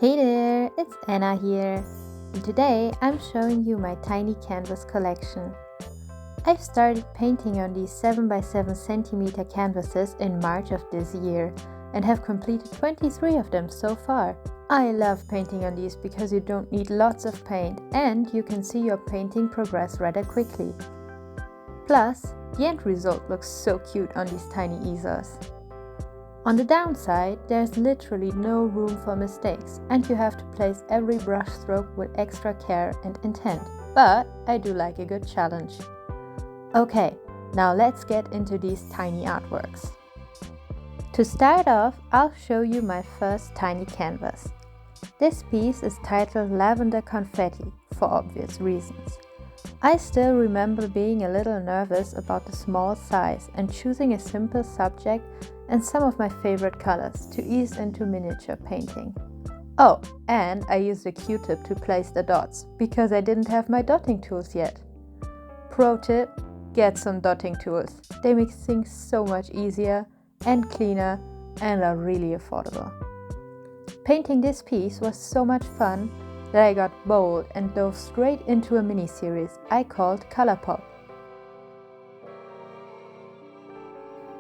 Hey there, it's Anna here, and today I'm showing you my tiny canvas collection. I've started painting on these 7x7 cm canvases in March of this year and have completed 23 of them so far. I love painting on these because you don't need lots of paint and you can see your painting progress rather quickly. Plus, the end result looks so cute on these tiny easels. On the downside, there's literally no room for mistakes and you have to place every brush stroke with extra care and intent, but I do like a good challenge. Okay, now let's get into these tiny artworks. To start off, I'll show you my first tiny canvas. This piece is titled Lavender Confetti, for obvious reasons. I still remember being a little nervous about the small size and choosing a simple subject and some of my favorite colors to ease into miniature painting. Oh, and I used a Q-tip to place the dots because I didn't have my dotting tools yet. Pro tip: get some dotting tools. They make things so much easier and cleaner and are really affordable. Painting this piece was so much fun that I got bold and dove straight into a mini-series I called Color Pop.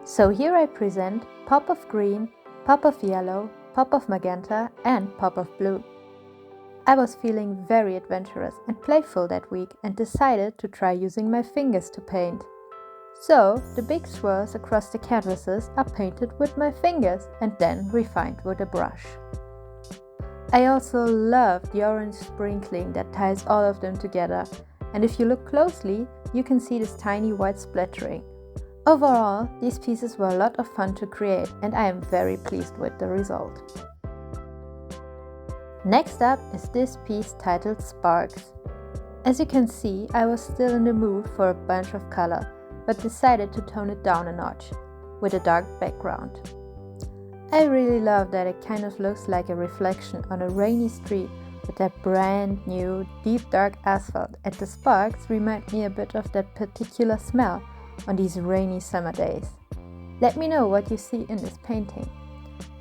So here I present Pop of Green, Pop of Yellow, Pop of Magenta and Pop of Blue. I was feeling very adventurous and playful that week and decided to try using my fingers to paint. So the big swirls across the canvases are painted with my fingers and then refined with a brush. I also love the orange sprinkling that ties all of them together, and if you look closely, you can see this tiny white splattering. Overall, these pieces were a lot of fun to create and I am very pleased with the result. Next up is this piece titled Sparks. As you can see, I was still in the mood for a bunch of color, but decided to tone it down a notch with a dark background. I really love that it kind of looks like a reflection on a rainy street with that brand new deep dark asphalt, and the sparks remind me a bit of that particular smell on these rainy summer days. Let me know what you see in this painting.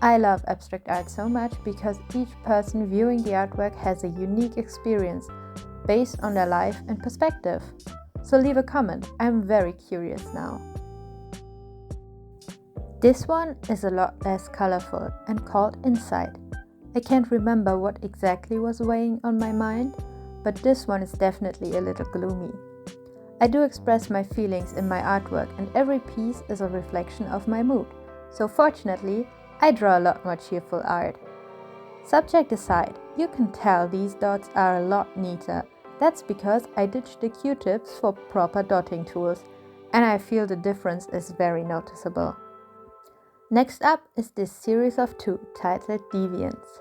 I love abstract art so much because each person viewing the artwork has a unique experience based on their life and perspective. So leave a comment, I'm very curious now. This one is a lot less colorful and called Inside. I can't remember what exactly was weighing on my mind, but this one is definitely a little gloomy. I do express my feelings in my artwork and every piece is a reflection of my mood, so fortunately I draw a lot more cheerful art. Subject aside, you can tell these dots are a lot neater. That's because I ditched the Q-tips for proper dotting tools and I feel the difference is very noticeable. Next up is this series of two titled Deviants.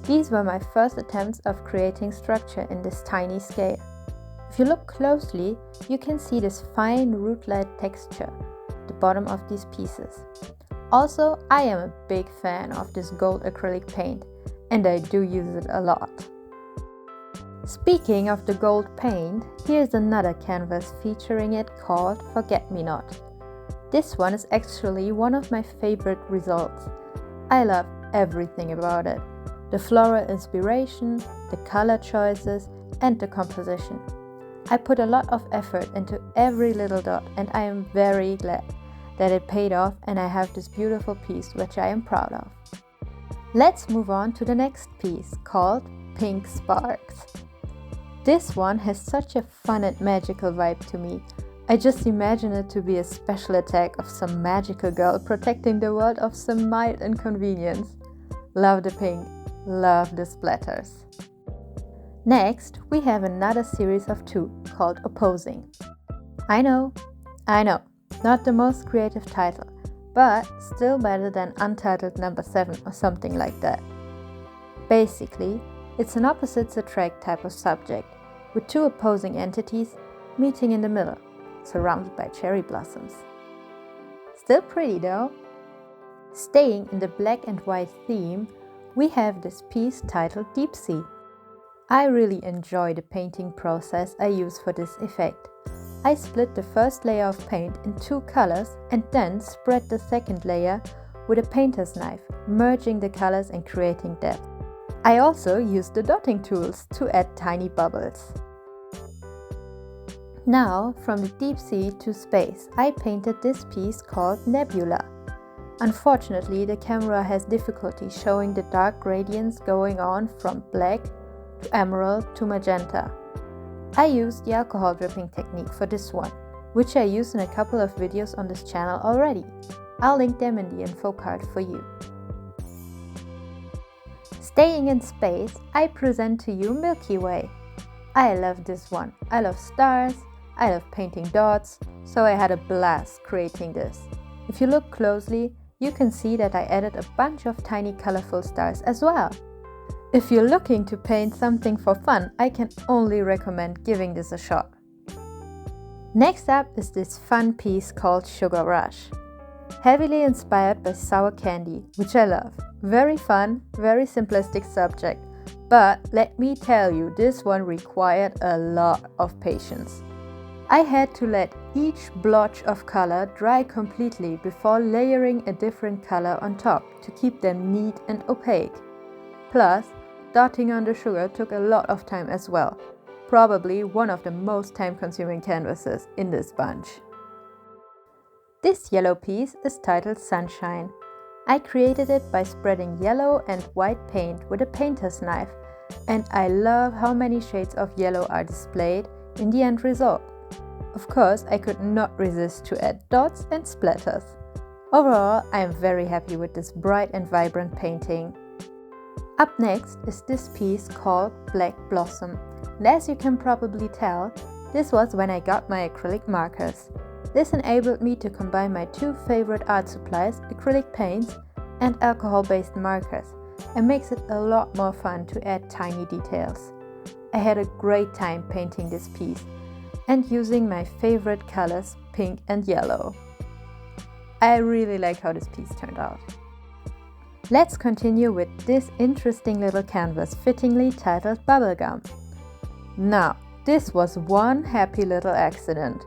These were my first attempts of creating structure in this tiny scale. If you look closely, you can see this fine root-like texture at the bottom of these pieces. Also, I am a big fan of this gold acrylic paint and I do use it a lot. Speaking of the gold paint, here's another canvas featuring it called Forget Me Not. This one is actually one of my favorite results. I love everything about it. The floral inspiration, the color choices and the composition. I put a lot of effort into every little dot and I am very glad that it paid off and I have this beautiful piece which I am proud of. Let's move on to the next piece called Pink Sparks. This one has such a fun and magical vibe to me. I just imagine it to be a special attack of some magical girl protecting the world of some mild inconvenience. Love the pink, love the splatters. Next, we have another series of two called Opposing. I know, not the most creative title, but still better than Untitled Number 7 or something like that. Basically, it's an opposites attract type of subject, with two opposing entities meeting in the middle, surrounded by cherry blossoms. Still pretty though. Staying in the black and white theme, we have this piece titled Deepsea. I really enjoy the painting process I use for this effect. I split the first layer of paint in two colors and then spread the second layer with a painter's knife, merging the colors and creating depth. I also used the dotting tools to add tiny bubbles. Now, from the deep sea to space, I painted this piece called Nebula. Unfortunately, the camera has difficulty showing the dark gradients going on from black to emerald to magenta. I used the alcohol dripping technique for this one, which I used in a couple of videos on this channel already. I'll link them in the info card for you. Staying in space, I present to you Milky Way. I love this one. I love stars, I love painting dots, so I had a blast creating this. If you look closely, you can see that I added a bunch of tiny colorful stars as well. If you're looking to paint something for fun, I can only recommend giving this a shot. Next up is this fun piece called Sugar Rush. Heavily inspired by sour candy, which I love. Very fun, very simplistic subject, but let me tell you, this one required a lot of patience. I had to let each blotch of color dry completely before layering a different color on top to keep them neat and opaque. Plus, dotting on the sugar took a lot of time as well. Probably one of the most time-consuming canvases in this bunch. This yellow piece is titled Sunshine. I created it by spreading yellow and white paint with a painter's knife, and I love how many shades of yellow are displayed in the end result. Of course, I could not resist to add dots and splatters. Overall, I am very happy with this bright and vibrant painting. Up next is this piece called Black Blossom, and as you can probably tell, this was when I got my acrylic markers. This enabled me to combine my two favorite art supplies, acrylic paints and alcohol-based markers, and makes it a lot more fun to add tiny details. I had a great time painting this piece and using my favorite colors, pink and yellow. I really like how this piece turned out. Let's continue with this interesting little canvas fittingly titled Bubblegum. Now, this was one happy little accident.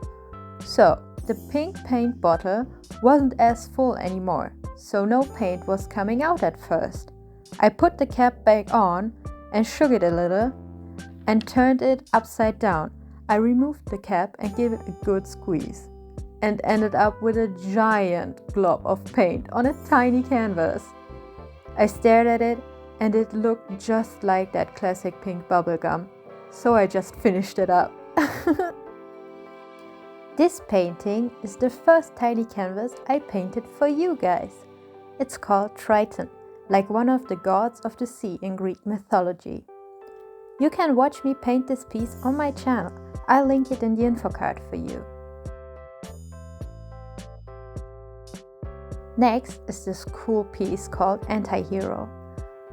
So, the pink paint bottle wasn't as full anymore, so no paint was coming out at first. I put the cap back on and shook it a little and turned it upside down. I removed the cap and gave it a good squeeze and ended up with a giant glob of paint on a tiny canvas. I stared at it and it looked just like that classic pink bubblegum, so I just finished it up. This painting is the first tiny canvas I painted for you guys. It's called Triton, like one of the gods of the sea in Greek mythology. You can watch me paint this piece on my channel. I'll link it in the info card for you. Next is this cool piece called AntiHero.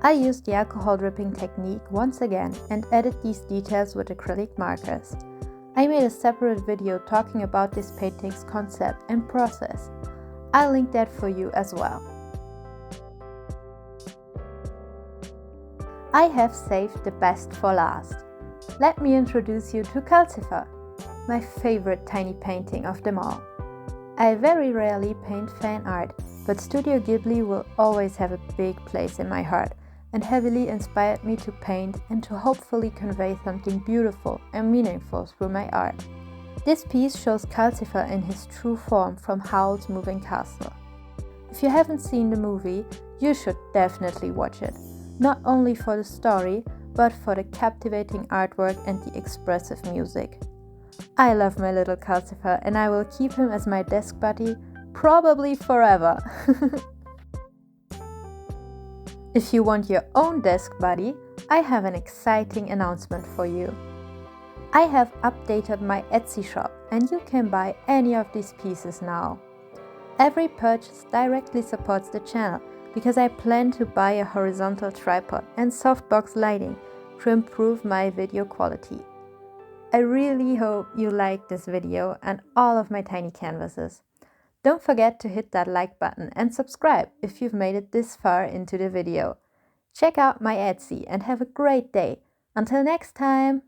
I used the alcohol dripping technique once again and added these details with acrylic markers. I made a separate video talking about this painting's concept and process. I'll link that for you as well. I have saved the best for last. Let me introduce you to Calcifer, my favorite tiny painting of them all. I very rarely paint fan art, but Studio Ghibli will always have a big place in my heart and heavily inspired me to paint and to hopefully convey something beautiful and meaningful through my art. This piece shows Calcifer in his true form from Howl's Moving Castle. If you haven't seen the movie, you should definitely watch it, not only for the story, but for the captivating artwork and the expressive music. I love my little Calcifer and I will keep him as my desk buddy, probably forever. If you want your own desk buddy, I have an exciting announcement for you. I have updated my Etsy shop and you can buy any of these pieces now. Every purchase directly supports the channel because I plan to buy a horizontal tripod and softbox lighting to improve my video quality. I really hope you liked this video and all of my tiny canvases. Don't forget to hit that like button and subscribe if you've made it this far into the video. Check out my Etsy and have a great day. Until next time!